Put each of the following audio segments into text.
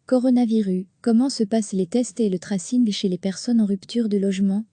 Coronavirus, comment se passent les tests et le tracing chez les personnes en rupture de logement?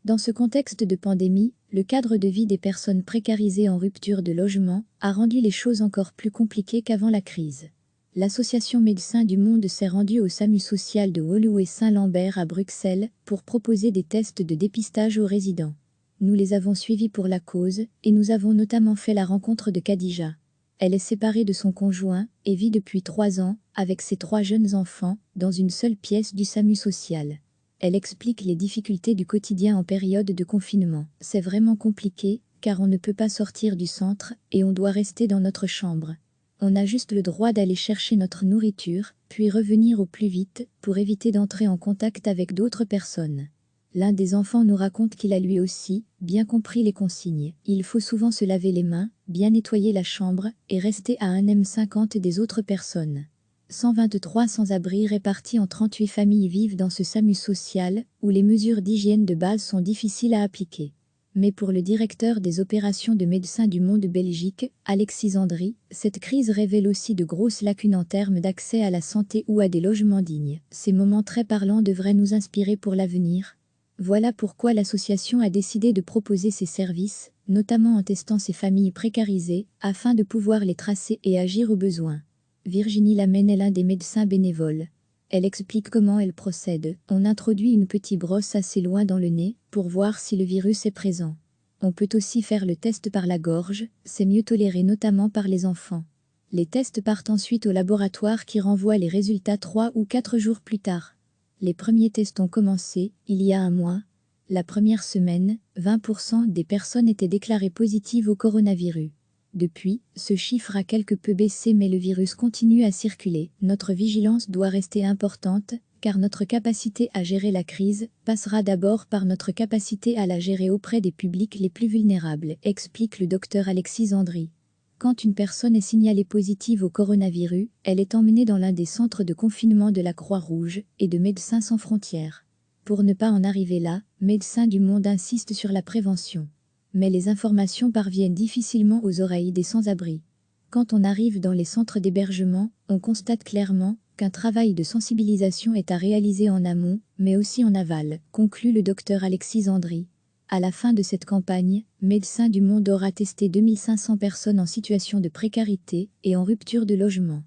Dans ce contexte de pandémie, le cadre de vie des personnes précarisées en rupture de logement a rendu les choses encore plus compliquées qu'avant la crise. L'Association Médecins du Monde s'est rendue au SAMU social de Woluwe-Saint-Lambert à Bruxelles pour proposer des tests de dépistage aux résidents. Nous les avons suivis pour la cause et nous avons notamment fait la rencontre de Khadija. Elle est séparée de son conjoint et vit depuis 3 ans, avec ses 3 jeunes enfants, dans une seule pièce du SAMU social. Elle explique les difficultés du quotidien en période de confinement. C'est vraiment compliqué, car on ne peut pas sortir du centre et on doit rester dans notre chambre. On a juste le droit d'aller chercher notre nourriture, puis revenir au plus vite, pour éviter d'entrer en contact avec d'autres personnes. L'un des enfants nous raconte qu'il a lui aussi bien compris les consignes. Il faut souvent se laver les mains, bien nettoyer la chambre et rester à 1 m 50 des autres personnes. 123 sans-abri répartis en 38 familles vivent dans ce SAMU social, où les mesures d'hygiène de base sont difficiles à appliquer. Mais pour le directeur des opérations de Médecins du Monde Belgique, Alexis Andry, cette crise révèle aussi de grosses lacunes en termes d'accès à la santé ou à des logements dignes. Ces moments très parlants devraient nous inspirer pour l'avenir. Voilà pourquoi l'association a décidé de proposer ses services, notamment en testant ces familles précarisées, afin de pouvoir les tracer et agir au besoin. Virginie Lamène est l'un des médecins bénévoles. Elle explique comment elle procède. On introduit une petite brosse assez loin dans le nez pour voir si le virus est présent. On peut aussi faire le test par la gorge, c'est mieux toléré notamment par les enfants. Les tests partent ensuite au laboratoire qui renvoie les résultats 3 ou 4 jours plus tard. Les premiers tests ont commencé il y a un mois. La première semaine, 20% des personnes étaient déclarées positives au coronavirus. Depuis, ce chiffre a quelque peu baissé mais le virus continue à circuler. Notre vigilance doit rester importante, car notre capacité à gérer la crise passera d'abord par notre capacité à la gérer auprès des publics les plus vulnérables, explique le docteur Alexis Andry. Quand une personne est signalée positive au coronavirus, elle est emmenée dans l'un des centres de confinement de la Croix-Rouge et de Médecins sans frontières. Pour ne pas en arriver là, Médecins du Monde insiste sur la prévention. Mais les informations parviennent difficilement aux oreilles des sans-abri. Quand on arrive dans les centres d'hébergement, on constate clairement qu'un travail de sensibilisation est à réaliser en amont, mais aussi en aval, conclut le docteur Alexis Andry. À la fin de cette campagne, Médecins du Monde aura testé 2500 personnes en situation de précarité et en rupture de logement.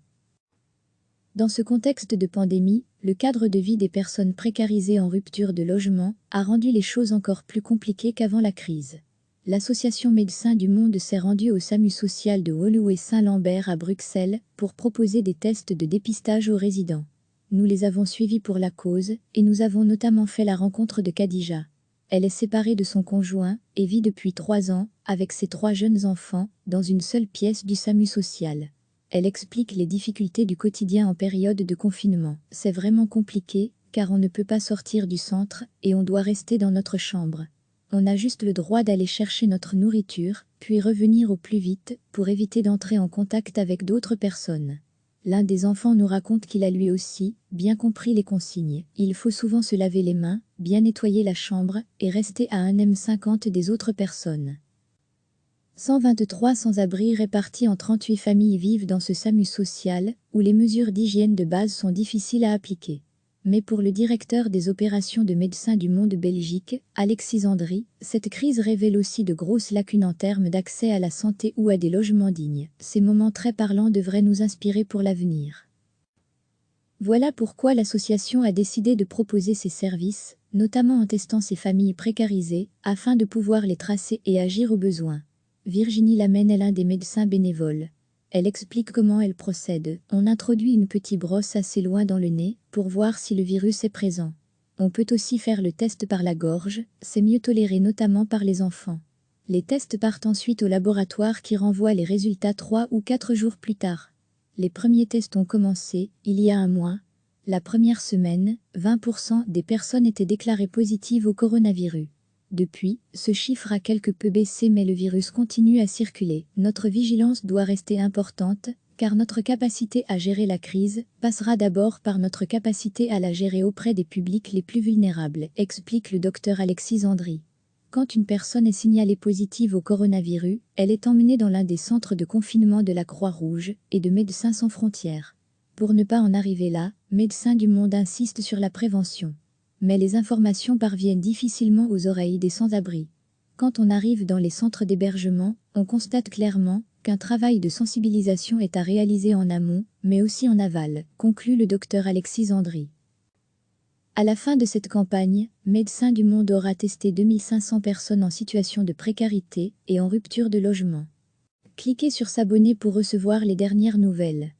Dans ce contexte de pandémie, le cadre de vie des personnes précarisées en rupture de logement a rendu les choses encore plus compliquées qu'avant la crise. L'Association Médecins du Monde s'est rendue au SAMU social de Woluwe-Saint-Lambert à Bruxelles pour proposer des tests de dépistage aux résidents. Nous les avons suivis pour la cause et nous avons notamment fait la rencontre de Khadija. Elle est séparée de son conjoint et vit depuis 3 ans, avec ses 3 jeunes enfants, dans une seule pièce du SAMU social. Elle explique les difficultés du quotidien en période de confinement. C'est vraiment compliqué, car on ne peut pas sortir du centre et on doit rester dans notre chambre. On a juste le droit d'aller chercher notre nourriture, puis revenir au plus vite, pour éviter d'entrer en contact avec d'autres personnes. L'un des enfants nous raconte qu'il a lui aussi bien compris les consignes. Il faut souvent se laver les mains, bien nettoyer la chambre et rester à 1 m 50 des autres personnes. 123 sans-abri répartis en 38 familles vivent dans ce SAMU social, où les mesures d'hygiène de base sont difficiles à appliquer. Mais pour le directeur des opérations de Médecins du Monde Belgique, Alexis Andry, cette crise révèle aussi de grosses lacunes en termes d'accès à la santé ou à des logements dignes. Ces moments très parlants devraient nous inspirer pour l'avenir. Voilà pourquoi l'association a décidé de proposer ses services, notamment en testant ces familles précarisées, afin de pouvoir les tracer et agir au besoin. Virginie Lamène est l'un des médecins bénévoles. Elle explique comment elle procède. On introduit une petite brosse assez loin dans le nez pour voir si le virus est présent. On peut aussi faire le test par la gorge, c'est mieux toléré notamment par les enfants. Les tests partent ensuite au laboratoire qui renvoie les résultats 3 ou 4 jours plus tard. Les premiers tests ont commencé il y a un mois. La première semaine, 20% des personnes étaient déclarées positives au coronavirus. Depuis, ce chiffre a quelque peu baissé mais le virus continue à circuler. Notre vigilance doit rester importante, car notre capacité à gérer la crise passera d'abord par notre capacité à la gérer auprès des publics les plus vulnérables, explique le docteur Alexis Andry. Quand une personne est signalée positive au coronavirus, elle est emmenée dans l'un des centres de confinement de la Croix-Rouge et de Médecins sans frontières. Pour ne pas en arriver là, Médecins du Monde insiste sur la prévention. Mais les informations parviennent difficilement aux oreilles des sans-abri. Quand on arrive dans les centres d'hébergement, on constate clairement qu'un travail de sensibilisation est à réaliser en amont, mais aussi en aval, conclut le docteur Alexis Andry. À la fin de cette campagne, Médecins du Monde aura testé 2500 personnes en situation de précarité et en rupture de logement. Cliquez sur s'abonner pour recevoir les dernières nouvelles.